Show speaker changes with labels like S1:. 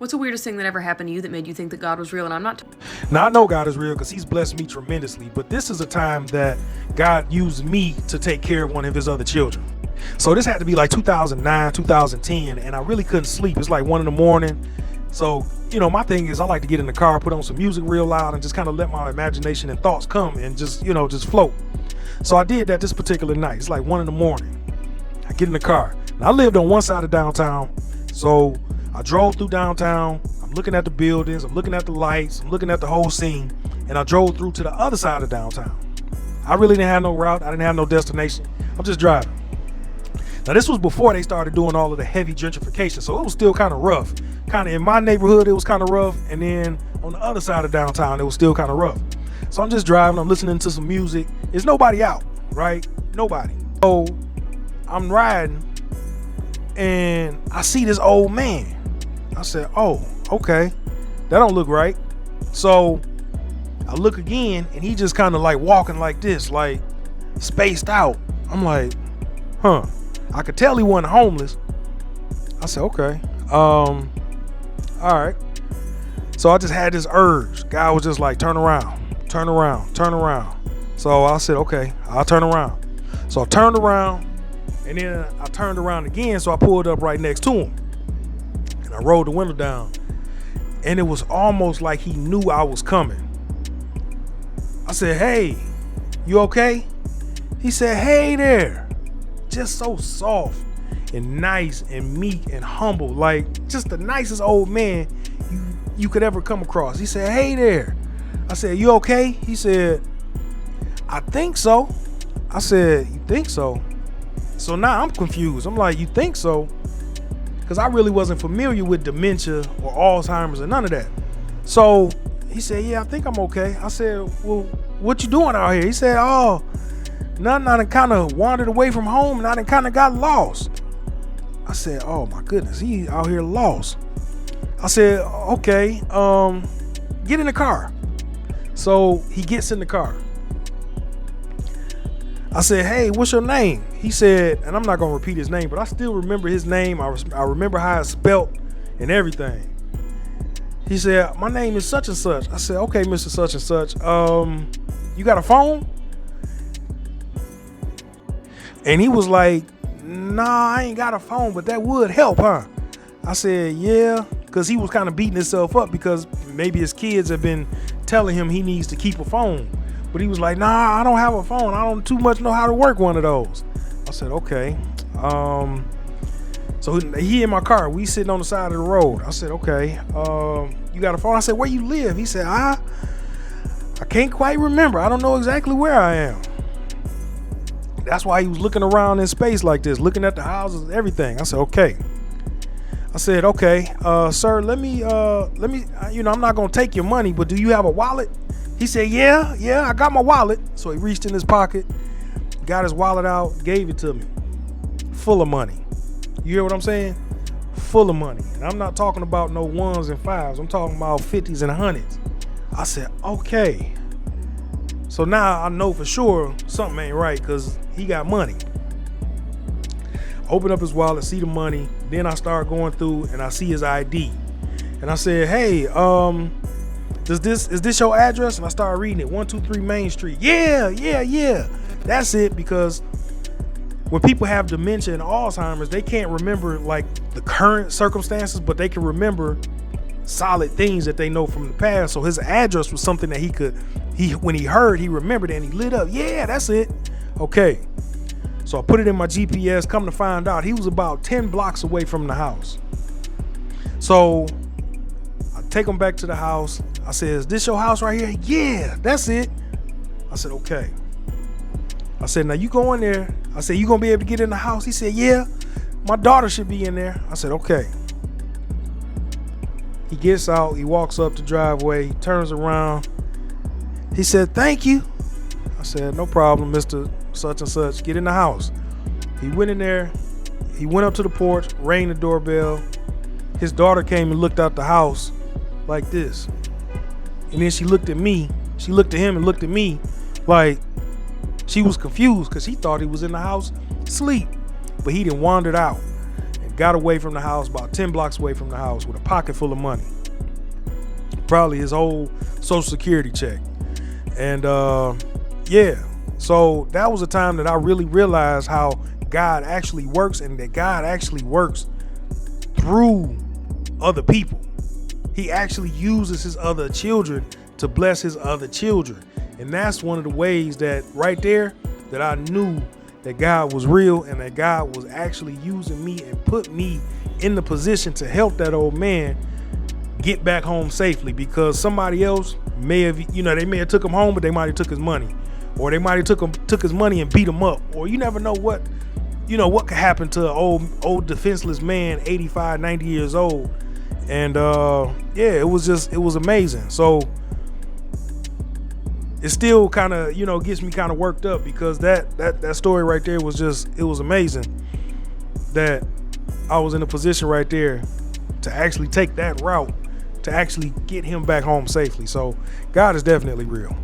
S1: What's the weirdest thing that ever happened to you that made you think that God was real? And I'm not.
S2: Now, I know God is real because he's blessed me tremendously, but this is a time that God used me to take care of one of his other children. So this had to be like 2009, 2010, and I really couldn't sleep. It's like 1 a.m. So, my thing is I like to get in the car, put on some music real loud, and just kind of let my imagination and thoughts come and just float. So I did that this particular night. It's like 1 a.m. I get in the car. Now, I lived on one side of downtown, so I drove through downtown. I'm looking at the buildings, I'm looking at the lights, I'm looking at the whole scene, and I drove through to the other side of downtown. I really didn't have no route, I didn't have no destination. I'm just driving. Now, this was before they started doing all of the heavy gentrification, so it was still kind of rough. Kind of in my neighborhood, it was kind of rough, and then on the other side of downtown, it was still kind of rough. So I'm just driving, I'm listening to some music. There's nobody out, right? Nobody. So I'm riding, and I see this old man. I said, oh, okay, that don't look right. So I look again, and he just kind of like walking like this, like spaced out. I'm like, I could tell he wasn't homeless. I said, okay, all right. So I just had this urge. Guy was just like, turn around. So I said, okay, I'll turn around. So I turned around, and then I turned around again, so I pulled up right next to him. And I rolled the window down, and it was almost like he knew I was coming. I said, hey, you okay? He said, hey there. Just so soft and nice and meek and humble, like just the nicest old man you could ever come across. He said, hey there. I said, you okay? He said, I think so. I said, you think so? So now I'm confused. I'm like, you think so? Because I really wasn't familiar with dementia or Alzheimer's or none of that. So he said, yeah, I think I'm okay. I said, well, what you doing out here? He said, oh, nothing. I done kind of wandered away from home, and I done kind of got lost. I said, oh my goodness, he out here lost. I said, okay, get in the car. So he gets in the car. I said, hey, what's your name? He said, and I'm not going to repeat his name, but I still remember his name. I remember how it's spelt and everything. He said, my name is such and such. I said, okay, Mr. Such and such. You got a phone? And he was like, nah, I ain't got a phone, but that would help, huh? I said, yeah, because he was kind of beating himself up because maybe his kids have been telling him he needs to keep a phone. But he was like, nah, I don't have a phone. I don't too much know how to work one of those. I said, okay. So he in my car. We sitting on the side of the road. I said, okay. You got a phone? I said, where you live? He said, I can't quite remember. I don't know exactly where I am. That's why he was looking around in space like this, looking at the houses and everything. I said, okay. I said, okay, sir, let me, I'm not going to take your money, but do you have a wallet? He said, yeah, I got my wallet. So he reached in his pocket, got his wallet out, gave it to me. Full of money. You hear what I'm saying? Full of money. And I'm not talking about no ones and fives. I'm talking about 50s and 100s. I said, okay. So now I know for sure something ain't right because he got money. Open up his wallet, see the money. Then I start going through and I see his ID. And I said, hey, is this your address? And I started reading it. 123 Main Street. Yeah. That's it, because when people have dementia and Alzheimer's, they can't remember like the current circumstances, but they can remember solid things that they know from the past. So his address was something that when he heard, he remembered it and he lit up. Yeah, that's it. Okay. So I put it in my GPS. Come to find out, he was about 10 blocks away from the house. So I take him back to the house. I said, is this your house right here? Yeah, that's it. I said, okay. I said, now you go in there. I said, you gonna be able to get in the house? He said, yeah, my daughter should be in there. I said, okay. He gets out, he walks up the driveway, he turns around. He said, thank you. I said, no problem, Mr. Such and such, get in the house. He went in there, he went up to the porch, rang the doorbell. His daughter came and looked out the house like this. And then she looked at me, she looked at him and looked at me like she was confused because he thought he was in the house asleep. But he done wandered out. And got away from the house, about 10 blocks away from the house, with a pocket full of money, probably his whole Social Security check. And yeah, so that was a time that I really realized how God actually works, and that God actually works through other people. He actually uses his other children to bless his other children. And that's one of the ways that right there that I knew that God was real, and that God was actually using me and put me in the position to help that old man get back home safely, because somebody else may have, they may have took him home, but they might have took his money, or they might have took his money and beat him up, or you never know what could happen to an old defenseless man, 85, 90 years old. And yeah, it was amazing. So it still kind of, gets me kind of worked up, because that story right there was it was amazing that I was in a position right there to actually take that route to actually get him back home safely. So God is definitely real.